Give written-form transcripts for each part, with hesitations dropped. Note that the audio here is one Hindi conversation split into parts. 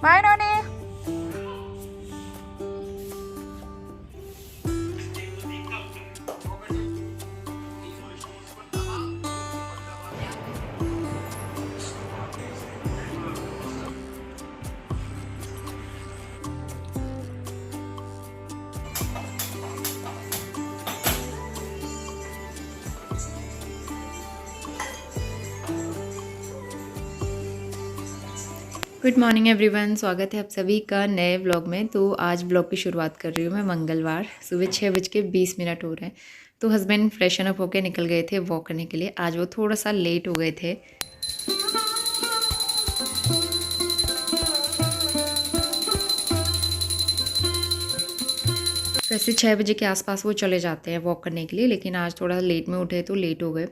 बाय नोनी। गुड मॉर्निंग एवरीवन, स्वागत है आप सभी का नए व्लॉग में। तो आज व्लॉग की शुरुआत कर रही हूँ मैं मंगलवार। सुबह 6:20 हो रहे हैं। तो हस्बैंड फ्रेशन अप होकर निकल गए थे वॉक करने के लिए। आज वो थोड़ा सा लेट हो गए थे। वैसे 6 बजे के आसपास वो चले जाते हैं वॉक करने के लिए, लेकिन आज थोड़ा लेट में उठे तो लेट हो गए।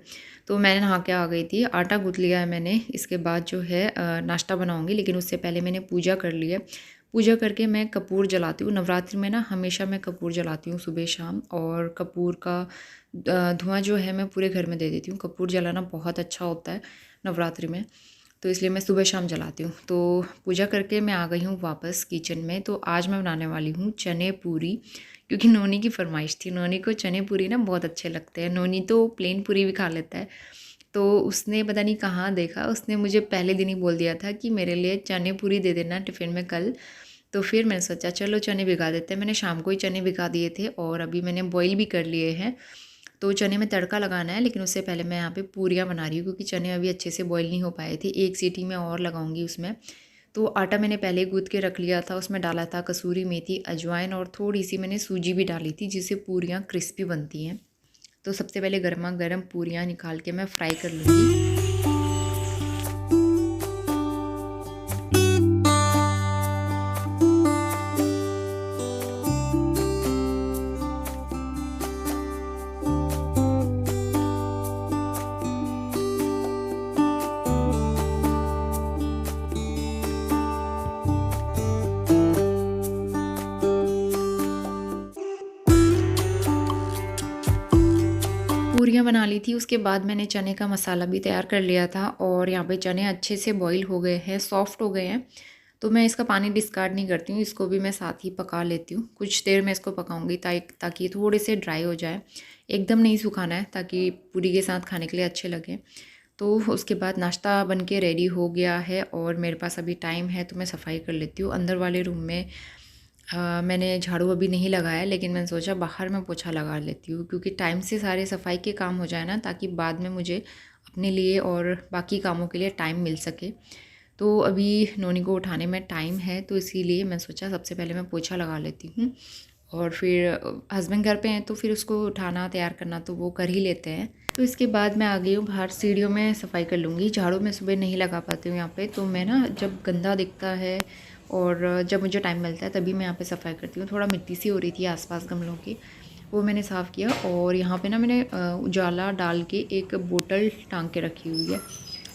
तो मैंने नहा के आ गई थी, आटा गूँथ लिया है मैंने। इसके बाद जो है नाश्ता बनाऊंगी, लेकिन उससे पहले मैंने पूजा कर ली है। पूजा करके मैं कपूर जलाती हूँ। नवरात्रि में ना हमेशा मैं कपूर जलाती हूँ सुबह शाम, और कपूर का धुआं जो है मैं पूरे घर में दे देती हूँ। कपूर जलाना बहुत अच्छा होता है नवरात्रि में, तो इसलिए मैं सुबह शाम जलाती हूँ। तो पूजा करके मैं आ गई हूँ वापस किचन में। तो आज मैं बनाने वाली हूँ चने पूरी, क्योंकि नोनी की फरमाइश थी। नोनी को चने पूरी ना बहुत अच्छे लगते हैं। नोनी तो प्लेन पूरी भी खा लेता है। तो उसने पता नहीं कहाँ देखा, उसने मुझे पहले दिन ही बोल दिया था कि मेरे लिए चने पूरी दे देना टिफ़िन में कल। तो फिर मैंने सोचा चलो चने भिगा देते हैं। मैंने शाम को ही चने भिगा दिए थे और अभी मैंने बॉईल भी कर लिए हैं। तो चने में तड़का लगाना है, लेकिन उससे पहले मैं यहाँ पे पूरियाँ बना रही हूँ, क्योंकि चने अभी अच्छे से बॉईल नहीं हो पाए थे। एक सीटी में और लगाऊंगी उसमें। तो आटा मैंने पहले गूँथ के रख लिया था। उसमें डाला था कसूरी मेथी, अजवाइन, और थोड़ी सी मैंने सूजी भी डाली थी, जिससे पूरियाँ क्रिस्पी बनती हैं। तो सबसे पहले गर्मा गर्म पूरियाँ निकाल के मैं फ्राई कर लूँगी। पूरियाँ बना ली थी। उसके बाद मैंने चने का मसाला भी तैयार कर लिया था, और यहाँ पे चने अच्छे से बॉईल हो गए हैं, सॉफ्ट हो गए हैं। तो मैं इसका पानी डिस्कार्ड नहीं करती हूँ, इसको भी मैं साथ ही पका लेती हूँ। कुछ देर मैं इसको पकाऊंगी ताकि थोड़े से ड्राई हो जाए। एकदम नहीं सुखाना है, ताकि पूरी के साथ खाने के लिए अच्छे लगे। तो उसके बाद नाश्ता बन के रेडी हो गया है, और मेरे पास अभी टाइम है तो मैं सफाई कर लेती हूँ। अंदर वाले रूम में मैंने झाड़ू अभी नहीं लगाया, लेकिन मैंने सोचा बाहर मैं पोछा लगा लेती हूँ, क्योंकि टाइम से सारे सफाई के काम हो जाए ना, ताकि बाद में मुझे अपने लिए और बाकी कामों के लिए टाइम मिल सके। तो अभी नोनी को उठाने में टाइम है, तो इसीलिए मैं सोचा सबसे पहले मैं पोछा लगा लेती हूँ। और फिर हस्बैंड घर पे हैं तो फिर उसको उठाना तैयार करना तो वो कर ही लेते हैं। तो इसके बाद मैं आ गई हूँ बाहर, सीढ़ियों में सफाई कर लूँगी। झाड़ू मैं सुबह नहीं लगा पाती हूँ यहाँ पे, तो मैं ना जब गंदा दिखता है और जब मुझे टाइम मिलता है तभी मैं यहाँ पे सफाई करती हूँ। थोड़ा मिट्टी सी हो रही थी आसपास गमलों की, वो मैंने साफ़ किया। और यहाँ पे ना मैंने उजाला डाल के एक बोतल टांग के रखी हुई है।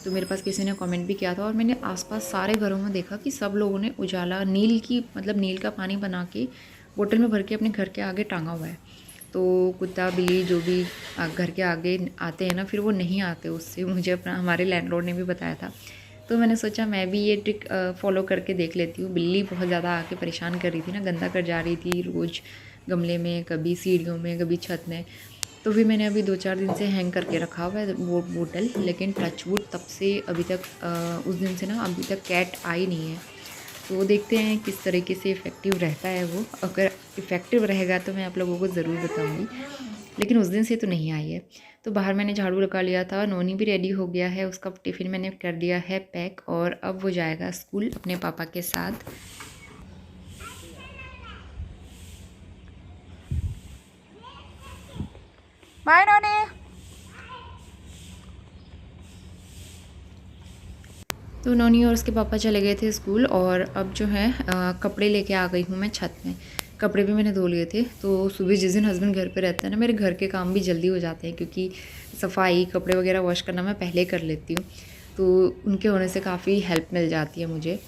तो मेरे पास किसी ने कमेंट भी किया था, और मैंने आसपास सारे घरों में देखा कि सब लोगों ने उजाला नील की मतलब नील का पानी बना के बोतल में भर के अपने घर के आगे टांगा हुआ है। तो कुत्ता बिल्ली जो भी घर के आगे आते हैं ना, फिर वो नहीं आते उससे। मुझे अपना हमारे लैंडलॉर्ड ने भी बताया था। तो मैंने सोचा मैं भी ये ट्रिक फॉलो करके देख लेती हूँ। बिल्ली बहुत ज़्यादा आके परेशान कर रही थी ना, गंदा कर जा रही थी रोज़ गमले में, कभी सीढ़ियों में, कभी छत में। तो फिर मैंने अभी 2-4 दिन से हैंग करके रखा हुआ है वो बोतल, लेकिन टचवुड तब से अभी तक उस दिन से ना अभी तक कैट आई नहीं है। तो देखते हैं किस तरीके से इफ़ेक्टिव रहता है वो। अगर इफ़ेक्टिव रहेगा तो मैं आप लोगों को ज़रूर बताऊंगी, लेकिन उस दिन से तो नहीं आई है। तो बाहर मैंने झाड़ू लगा लिया था। नोनी भी रेडी हो गया है, उसका टिफ़िन मैंने कर दिया है पैक, और अब वो जाएगा स्कूल अपने पापा के साथ। बाय नोनी। तो नोनी और उसके पापा चले गए थे स्कूल, और अब जो है कपड़े लेके आ गई हूँ मैं छत में। कपड़े भी मैंने धो लिए थे। तो सुबह जिस दिन हस्बैंड घर पे रहते हैं ना, मेरे घर के काम भी जल्दी हो जाते हैं, क्योंकि सफाई कपड़े वगैरह वॉश करना मैं पहले कर लेती हूँ। तो उनके होने से काफ़ी हेल्प मिल जाती है मुझे।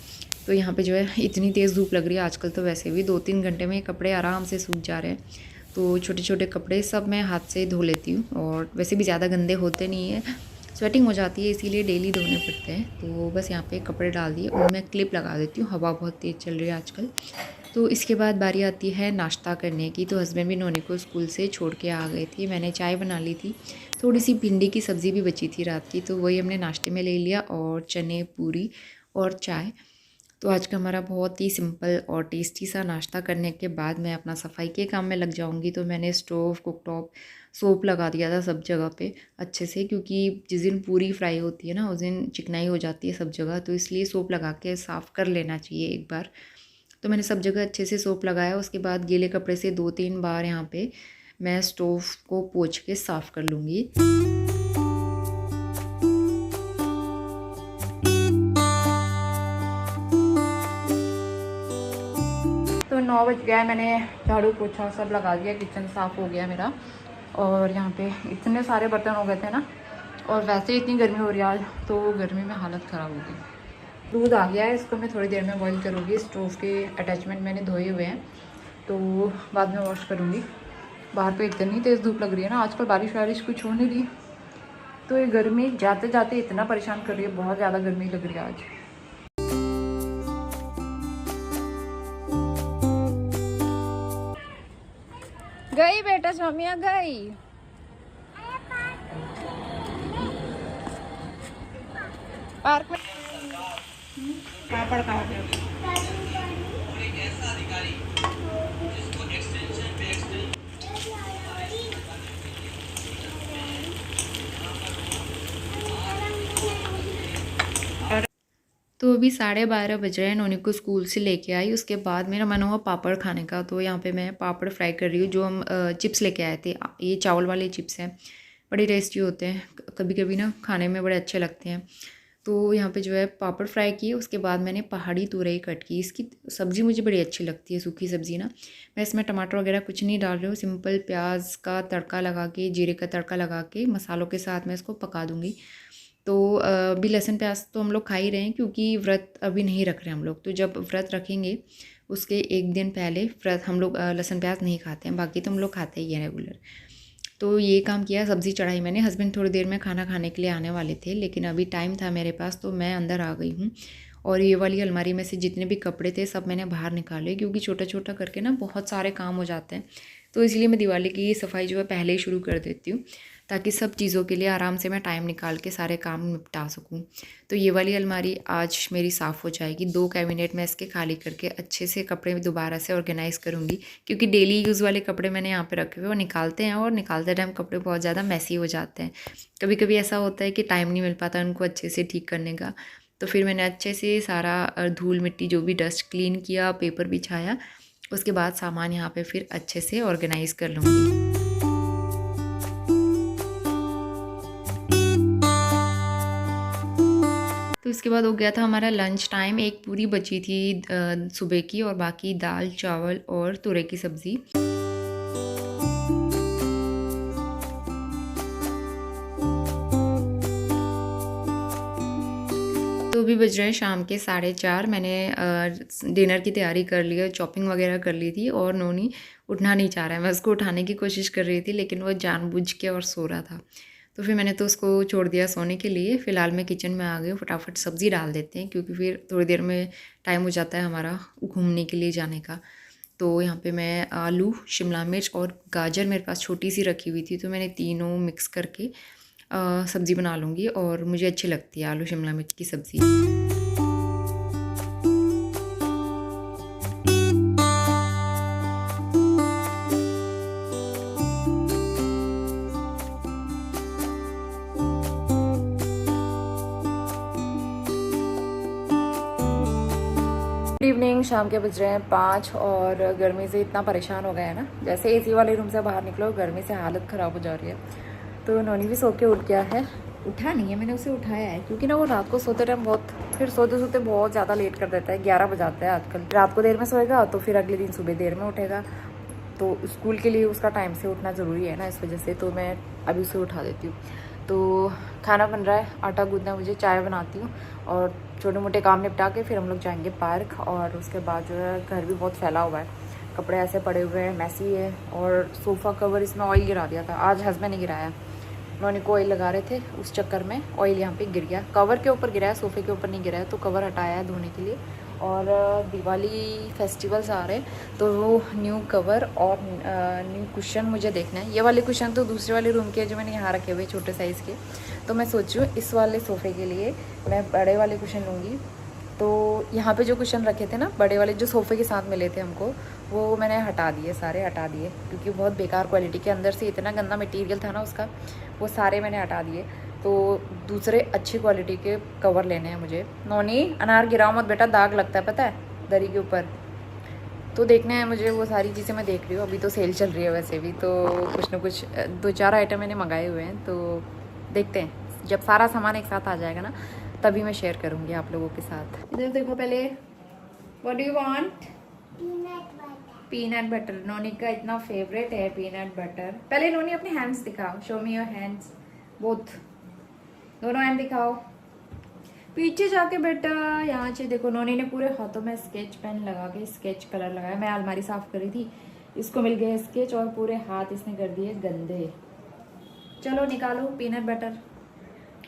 तो यहाँ पे जो है इतनी तेज़ धूप लग रही है आजकल, तो वैसे भी 2-3 घंटे में कपड़े आराम से सूख जा रहे हैं। तो छोटे छोटे कपड़े सब मैं हाथ से धो लेती हूँ, और वैसे भी ज़्यादा गंदे होते नहीं हैं। स्वेटिंग हो जाती है, इसीलिए डेली धोने पड़ते हैं। तो बस यहाँ पे कपड़े डाल दिए, उनमें क्लिप लगा देती हूँ, हवा बहुत तेज़ चल रही है आजकल। तो इसके बाद बारी आती है नाश्ता करने की। तो हस्बैंड भी नोनी को स्कूल से छोड़ के आ गए थे, मैंने चाय बना ली थी, थोड़ी सी भिंडी की सब्ज़ी भी बची थी रात की, तो वही हमने नाश्ते में ले लिया, और चने, पूरी और चाय। तो आज का हमारा बहुत ही सिंपल और टेस्टी सा नाश्ता करने के बाद मैं अपना सफाई के काम में लग जाऊंगी। तो मैंने स्टोव, कुकटॉप, सोप लगा दिया था सब जगह पे अच्छे से, क्योंकि जिस दिन पूरी फ्राई होती है ना उस दिन चिकनाई हो जाती है सब जगह, तो इसलिए सोप लगा के साफ़ कर लेना चाहिए एक बार। तो मैंने सब जगह अच्छे से सोप लगाया। उसके बाद गीले कपड़े से 2-3 बार यहाँ पे मैं स्टोव को पोंछ के साफ़ कर लूँगी। तो 9 बज गया है, मैंने झाड़ू पोछा सब लगा दिया, किचन साफ़ हो गया मेरा। और यहाँ पे इतने सारे बर्तन हो गए थे ना, और वैसे ही इतनी गर्मी हो रही है आज, तो गर्मी में हालत ख़राब हो गई। दूध आ गया है, इसको मैं थोड़ी देर में बॉईल करूँगी। स्टोव के अटैचमेंट मैंने धोए हुए हैं, तो बाद में वॉश करूँगी। बाहर पे इतनी तेज़ धूप लग रही है ना आजकल, बारिश वारिश कुछ हो नहीं रही, तो ये गर्मी जाते जाते इतना परेशान कर रही है, बहुत ज़्यादा गर्मी लग रही है आज। गई बेटा, स्वामिया गई। पार्क में पापड़ खा रहे हो? तो अभी 12:30 बज रहे हैं, नोनी को स्कूल से लेके आई, उसके बाद मेरा मन हुआ पापड़ खाने का। तो यहाँ पे मैं पापड़ फ्राई कर रही हूँ, जो हम चिप्स लेके आए थे, ये चावल वाले चिप्स हैं, बड़े टेस्टी होते हैं, कभी कभी ना खाने में बड़े अच्छे लगते हैं। तो यहाँ पे जो है पापड़ फ्राई किए, उसके बाद मैंने पहाड़ी तुरई कट की। इसकी सब्ज़ी मुझे बड़ी अच्छी लगती है, सूखी सब्ज़ी ना। मैं इसमें टमाटर वगैरह कुछ नहीं डाल रही हूँ, सिंपल प्याज का तड़का लगा के, जीरे का तड़का लगा के, मसालों के साथ मैं इसको पका दूँगी। तो अभी लहसुन प्याज तो हम लोग खा ही रहे हैं, क्योंकि व्रत अभी नहीं रख रहे हम लोग। तो जब व्रत रखेंगे उसके एक दिन पहले व्रत हम लोग लहसुन प्याज नहीं खाते हैं, बाकी तो हम लोग खाते ही हैं रेगुलर। तो ये काम किया, सब्ज़ी चढ़ाई मैंने। हस्बैंड थोड़ी देर में खाना खाने के लिए आने वाले थे, लेकिन अभी टाइम था मेरे पास, तो मैं अंदर आ गई हूँ। और ये वाली अलमारी में से जितने भी कपड़े थे सब मैंने बाहर निकाले, क्योंकि छोटा छोटा करके ना बहुत सारे काम हो जाते हैं। तो इसलिए मैं दिवाली की सफाई जो है पहले ही शुरू कर देती हूँ, ताकि सब चीज़ों के लिए आराम से मैं टाइम निकाल के सारे काम निपटा सकूँ। तो ये वाली अलमारी आज मेरी साफ़ हो जाएगी। 2 कैबिनेट में इसके खाली करके अच्छे से कपड़े दोबारा से ऑर्गेनाइज़ करूँगी, क्योंकि डेली यूज़ वाले कपड़े मैंने यहाँ पे रखे हुए, वो निकालते हैं, और निकालते टाइम कपड़े बहुत ज़्यादा मैसी हो जाते हैं। कभी कभी ऐसा होता है कि टाइम नहीं मिल पाता उनको अच्छे से ठीक करने का। तो फिर मैंने अच्छे से सारा धूल मिट्टी जो भी डस्ट क्लीन किया, पेपर बिछाया, उसके बाद सामान यहाँ पे फिर अच्छे से ऑर्गेनाइज़ कर लूँगी। तो इसके बाद हो गया था हमारा लंच टाइम। एक पूरी बची थी सुबह की, और बाकी दाल, चावल और तुरई की सब्ज़ी। तो अभी बज रहे हैं शाम के 4:30। मैंने डिनर की तैयारी कर ली है, चॉपिंग वगैरह कर ली थी, और नोनी उठना नहीं चाह रहा है। मैं उसको उठाने की कोशिश कर रही थी, लेकिन वो जानबूझ के और सो रहा था। तो फिर मैंने तो उसको छोड़ दिया सोने के लिए। फ़िलहाल मैं किचन में आ गई हूँ, फटाफट सब्ज़ी डाल देते हैं, क्योंकि फिर थोड़ी देर में टाइम हो जाता है हमारा घूमने के लिए जाने का। तो यहाँ पे मैं आलू, शिमला मिर्च और गाजर मेरे पास छोटी सी रखी हुई थी, तो मैंने तीनों मिक्स करके सब्ज़ी बना लूँगी, और मुझे अच्छी लगती है आलू शिमला मिर्च की सब्ज़ी। इवनिंग, शाम के बज रहे हैं 5, और गर्मी से इतना परेशान हो गया है ना, जैसे एसी वाले रूम से बाहर निकलो गर्मी से हालत ख़राब हो जा रही है। तो नोनी भी सो के उठ गया है, उठा नहीं है, मैंने उसे उठाया है, क्योंकि ना वो रात को सोते टाइम फिर सोते सोते बहुत ज़्यादा लेट कर देता है। 11 बजाता है आजकल। रात को देर में सोएगा तो फिर अगले दिन सुबह देर में उठेगा, तो स्कूल के लिए उसका टाइम से उठना ज़रूरी है ना, इस वजह से तो मैं अभी उसे उठा देती हूँ। तो खाना बन रहा है, आटा गूंदना, मुझे चाय बनाती हूँ, और छोटे मोटे काम निपटा के फिर हम लोग जाएंगे पार्क। और उसके बाद जो है घर भी बहुत फैला हुआ है, कपड़े ऐसे पड़े हुए हैं, मैसी है, और सोफ़ा कवर इसमें ऑयल गिरा दिया था, आज हस्बैंड ने गिराया, नॉनी को ऑयल लगा रहे थे, उस चक्कर में ऑयल यहाँ पे गिर गया। कवर के ऊपर गिरा है, सोफ़े के ऊपर नहीं गिरा है, तो कवर हटाया है धोने के लिए। और दिवाली फेस्टिवल्स आ रहे हैं तो वो न्यू कवर और न्यू कुशन मुझे देखना है। ये वाले कुशन तो दूसरे वाले रूम के हैं जो मैंने यहाँ रखे हुए छोटे साइज़ के, तो मैं सोच रही हूँ इस वाले सोफ़े के लिए मैं बड़े वाले कुशन लूँगी। तो यहाँ पे जो कुशन रखे थे ना बड़े वाले जो सोफ़े के साथ मिले थे हमको, वो मैंने हटा दिए, सारे हटा दिए, क्योंकि बहुत बेकार क्वालिटी के, अंदर से इतना गंदा मटेरियल था ना उसका, वो सारे मैंने हटा दिए। तो दूसरे अच्छी क्वालिटी के कवर लेने हैं मुझे। नॉनी अनार गिराओ मत बेटा, दाग लगता है पता है दरी के ऊपर। तो देखना है मुझे, वो सारी चीज़ें मैं देख रही हूँ। अभी तो सेल चल रही है वैसे भी, तो कुछ ना कुछ 2-4 आइटम मैंने मंगाए हुए हैं, तो देखते हैं जब सारा सामान एक साथ आ जाएगा ना तभी मैं शेयर करूँगी आप लोगों के साथ। इधर देखो पहले, what do you want? Peanut butter. Noni का इतना फेवरेट है पीनट बटर। पहले नोनी अपने हैंड्स दिखाओ, show me your hands both, दोनों हैंड दिखाओ। पीछे जाके बेटा, यहाँ से देखो। नोनी ने पूरे हाथों में स्केच पेन लगा के स्केच कलर लगाया। मैं अलमारी साफ करी थी, इसको मिल गया स्केच और पूरे हाथ इसने कर दिए गंदे। चलो निकालो पीनट बटर।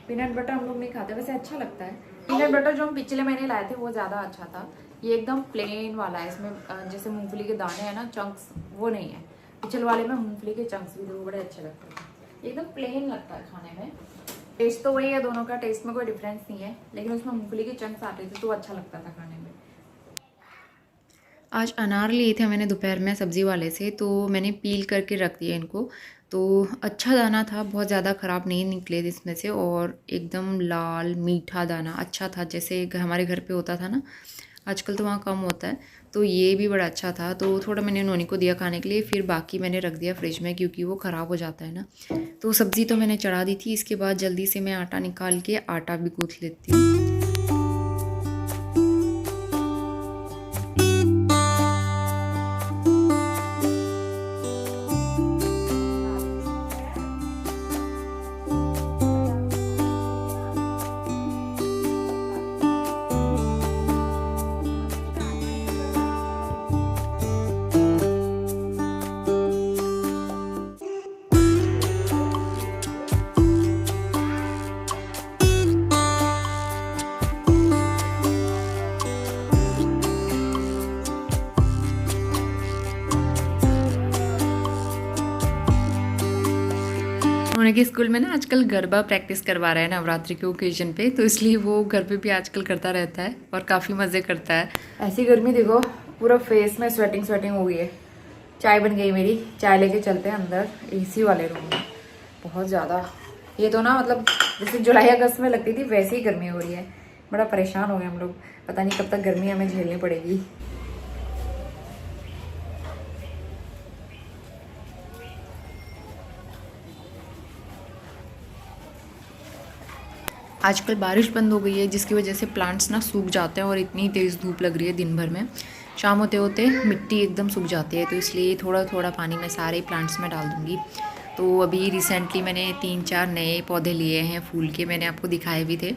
पीनट बटर हम लोग नहीं खाते, वैसे अच्छा लगता है। पीनट बटर जो हम पिछले महीने लाए थे वो ज़्यादा अच्छा था। ये एकदम प्लेन वाला है, इसमें जैसे मूंगफली के दाने हैं ना, चंक्स, वो नहीं है। पिछले वाले में मूंगफली के चंक्स भी थे, वो बड़े अच्छे लगते हैं। एकदम प्लेन लगता है खाने में। टेस्ट तो वही है, दोनों का टेस्ट में कोई डिफरेंस नहीं है, लेकिन उसमें मूंगफली के चंक्स आते थे तो अच्छा लगता था खाने में। आज अनार लिए थे मैंने दोपहर में सब्ज़ी वाले से, तो मैंने पील करके रख दिया इनको। तो अच्छा दाना था, बहुत ज़्यादा ख़राब नहीं निकले थे इसमें से, और एकदम लाल मीठा दाना अच्छा था, जैसे हमारे घर पे होता था ना। आजकल तो वहाँ कम होता है, तो ये भी बड़ा अच्छा था। तो थोड़ा मैंने नोनी को दिया खाने के लिए, फिर बाकी मैंने रख दिया फ्रिज में, क्योंकि वो ख़राब हो जाता है ना। तो सब्ज़ी तो मैंने चढ़ा दी थी। इसके बाद जल्दी से मैं आटा निकाल के आटा भी गूँथ लेती हूँ। उनके स्कूल में ना आजकल गरबा प्रैक्टिस करवा रहा है नवरात्रि के ओकेजन पे, तो इसलिए वो घर पे भी आजकल करता रहता है और काफ़ी मज़े करता है। ऐसी गर्मी देखो, पूरा फेस में स्वेटिंग हो गई है। चाय बन गई मेरी, चाय लेके चलते हैं अंदर एसी वाले रूम में। बहुत ज़्यादा, ये तो ना मतलब जैसे जुलाई अगस्त में लगती थी वैसे ही गर्मी हो रही है। बड़ा परेशान हो गए हम लोग, पता नहीं कब तक गर्मी हमें झेलनी पड़ेगी। आजकल बारिश बंद हो गई है, जिसकी वजह से प्लांट्स ना सूख जाते हैं, और इतनी तेज़ धूप लग रही है दिन भर में। शाम होते होते मिट्टी एकदम सूख जाती है, तो इसलिए थोड़ा थोड़ा पानी मैं सारे प्लांट्स में डाल दूँगी। तो अभी रिसेंटली मैंने 3-4 नए पौधे लिए हैं फूल के, मैंने आपको दिखाए भी थे।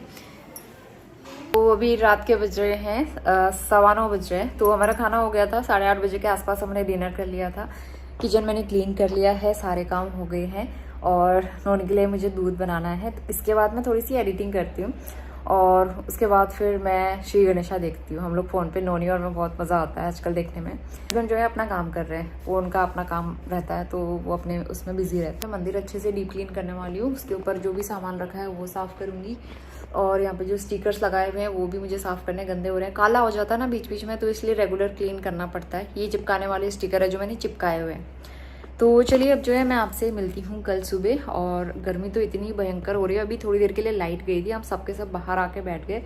तो अभी रात के बज रहे हैं 9:15 बज रहे हैं। तो हमारा खाना हो गया था 8:30 बजे के आसपास, हमने डिनर कर लिया था। किचन मैंने क्लीन कर लिया है, सारे काम हो गए हैं, और नोनी के लिए मुझे दूध बनाना है। तो इसके बाद मैं थोड़ी सी एडिटिंग करती हूँ, और उसके बाद फिर मैं श्री गणेशा देखती हूँ। हम लोग फ़ोन पे, नोनी और मैं, बहुत मज़ा आता है आजकल देखने में। हस्बैंड जो है अपना काम कर रहे हैं, वो उनका अपना काम रहता है, तो वो अपने उसमें बिजी रहते हैं। मंदिर अच्छे से डीप क्लीन करने वाली हूँ, उसके ऊपर जो भी सामान रखा है वो साफ़ करूँगी। और यहाँ पे जो स्टिकर्स लगाए हुए हैं वो भी मुझे साफ़ करने, गंदे हो रहे हैं, काला हो जाता है ना बीच बीच में, तो इसलिए रेगुलर क्लीन करना पड़ता है। ये चिपकाने वाले स्टिकर है जो मैंने चिपकाए हुए हैं। तो चलिए अब जो है मैं आपसे मिलती हूँ कल सुबह। और गर्मी तो इतनी भयंकर हो रही है, अभी थोड़ी देर के लिए लाइट गई थी, हम सबके सब बाहर आके बैठ गए,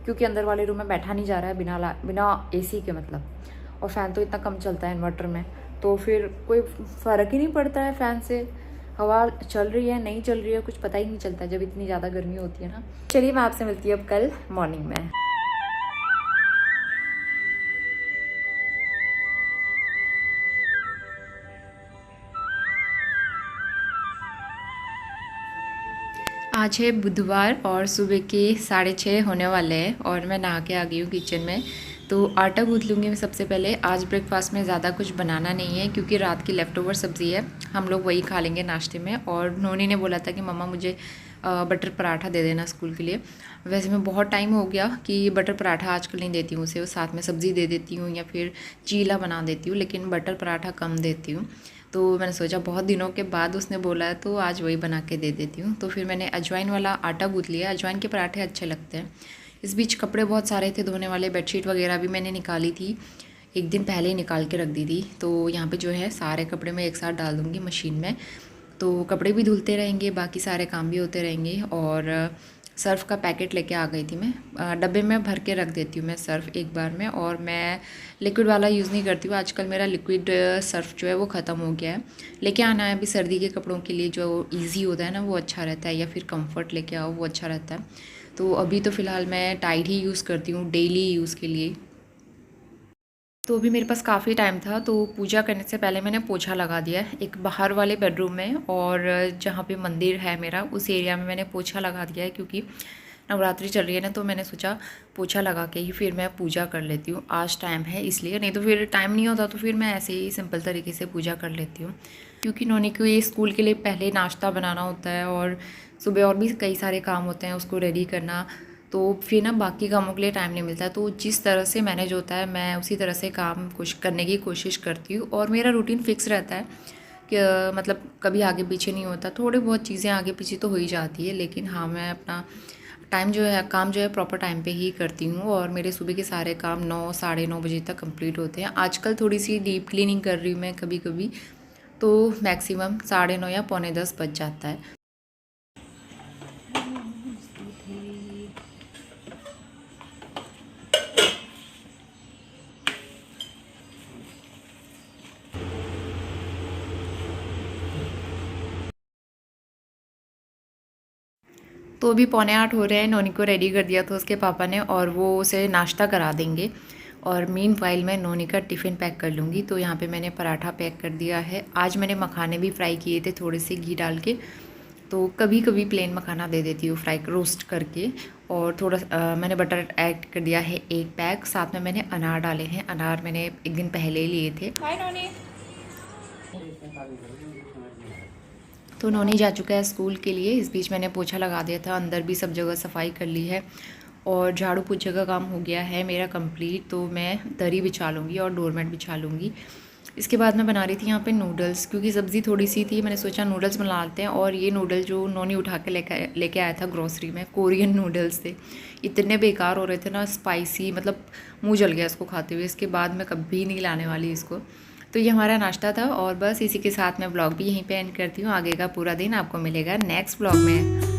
क्योंकि अंदर वाले रूम में बैठा नहीं जा रहा है बिना एसी के मतलब। और फ़ैन तो इतना कम चलता है इन्वर्टर में, तो फिर कोई फ़र्क ही नहीं पड़ता है फ़ैन से। हवा चल रही है नहीं चल रही है कुछ पता ही नहीं चलता जब इतनी ज़्यादा गर्मी होती है ना। चलिए मैं आपसे मिलती हूँ अब कल मॉर्निंग में। आज है बुधवार और सुबह के 6:30 होने वाले हैं और मैं नहा के आ गई हूँ किचन में। तो आटा गूँथ लूँगी मैं सबसे पहले। आज ब्रेकफास्ट में ज़्यादा कुछ बनाना नहीं है क्योंकि रात की लेफ़्ट ओवर सब्ज़ी है, हम लोग वही खा लेंगे नाश्ते में। और नोनी ने बोला था कि मम्मा मुझे बटर पराठा दे देना स्कूल के लिए। वैसे मैं बहुत टाइम हो गया कि बटर पराठा आजकल नहीं देती हूँ उसे, वो साथ में सब्ज़ी दे देती हूँ या फिर चीला बना देती हूँ, लेकिन बटर पराठा कम देती हूँ। तो मैंने सोचा बहुत दिनों के बाद उसने बोला है तो आज वही बना के दे देती हूँ। तो फिर मैंने अजवाइन वाला आटा गूँथ लिया। अजवाइन के पराठे अच्छे लगते हैं। इस बीच कपड़े बहुत सारे थे धोने वाले, बेडशीट वगैरह भी मैंने निकाली थी, एक दिन पहले ही निकाल के रख दी थी। तो यहाँ पे जो है सारे कपड़े मैं एक साथ डाल दूँगी मशीन में, तो कपड़े भी धुलते रहेंगे, बाकी सारे काम भी होते रहेंगे। और सर्फ़ का पैकेट लेके आ गई थी मैं, डब्बे में भर के रख देती हूँ मैं सर्फ़ एक बार में। और मैं लिक्विड वाला यूज़ नहीं करती हूँ, आजकल मेरा लिक्विड सर्फ़ जो है वो ख़त्म हो गया है। लेके आना है अभी सर्दी के कपड़ों के लिए, जो इजी होता है ना वो अच्छा रहता है, या फिर कंफर्ट लेके आओ वो अच्छा रहता है। तो अभी तो फ़िलहाल मैं टाइड ही यूज़ करती हूँ डेली यूज़ के लिए। तो अभी मेरे पास काफ़ी टाइम था, तो पूजा करने से पहले मैंने पोछा लगा दिया है एक बाहर वाले बेडरूम में, और जहाँ पे मंदिर है मेरा उस एरिया में मैंने पोछा लगा दिया है क्योंकि नवरात्रि चल रही है ना, तो मैंने सोचा पोछा लगा के ही फिर मैं पूजा कर लेती हूँ। आज टाइम है इसलिए, नहीं तो फिर टाइम नहीं होता तो फिर मैं ऐसे ही सिंपल तरीके से पूजा कर लेती हूँ। क्योंकि नोनी को ये स्कूल के लिए पहले नाश्ता बनाना होता है और सुबह और भी कई सारे काम होते हैं उसको रेडी करना, तो फिर ना बाकी कामों के लिए टाइम नहीं मिलता। तो जिस तरह से मैनेज होता है मैं उसी तरह से काम कुछ करने की कोशिश करती हूँ, और मेरा रूटीन फिक्स रहता है कि मतलब कभी आगे पीछे नहीं होता। थोड़ी बहुत चीज़ें आगे पीछे तो हो ही जाती है, लेकिन हाँ मैं अपना टाइम जो है काम जो है प्रॉपर टाइम पे ही करती हूँ। और मेरे सुबह के सारे काम 9 साढ़े 9 बजे तक कंप्लीट होते हैं। आजकल थोड़ी सी डीप क्लीनिंग कर रही हूँ मैं कभी कभी, तो मैक्सिमम 9:30 या पौने 10 बज जाता है। तो अभी पौने 8 हो रहे हैं, नोनी को रेडी कर दिया था उसके पापा ने और वो उसे नाश्ता करा देंगे। और मीन वाइल मैं नोनी का टिफ़िन पैक कर लूँगी। तो यहाँ पे मैंने पराठा पैक कर दिया है। आज मैंने मखाने भी फ्राई किए थे थोड़े से घी डाल के, तो कभी कभी प्लेन मखाना दे देती हूँ फ्राई रोस्ट करके। और थोड़ा मैंने बटर ऐड कर दिया है एक पैक, साथ में मैंने अनार डाले हैं। अनार मैंने एक दिन पहले ही लिए थे। तो नोनी जा चुका है स्कूल के लिए। इस बीच मैंने पोछा लगा दिया था, अंदर भी सब जगह सफाई कर ली है और झाड़ू पोछे का काम हो गया है मेरा कंप्लीट। तो मैं दरी बिछा लूँगी और डोरमेट बिछा लूँगी। इसके बाद मैं बना रही थी यहाँ पे नूडल्स, क्योंकि सब्ज़ी थोड़ी सी थी, मैंने सोचा नूडल्स बना लेते हैं। और ये नूडल जो नोनी उठा के लेके आया था ग्रोसरी में, कोरियन नूडल्स थे। इतने बेकार हो रहे थे ना, स्पाइसी, मतलब मुँह जल गया इसको खाते हुए। इसके बाद मैं कभी नहीं लाने वाली इसको। तो ये हमारा नाश्ता था और बस इसी के साथ मैं व्लॉग भी यहीं पे एंड करती हूँ। आगे का पूरा दिन आपको मिलेगा नेक्स्ट व्लॉग में।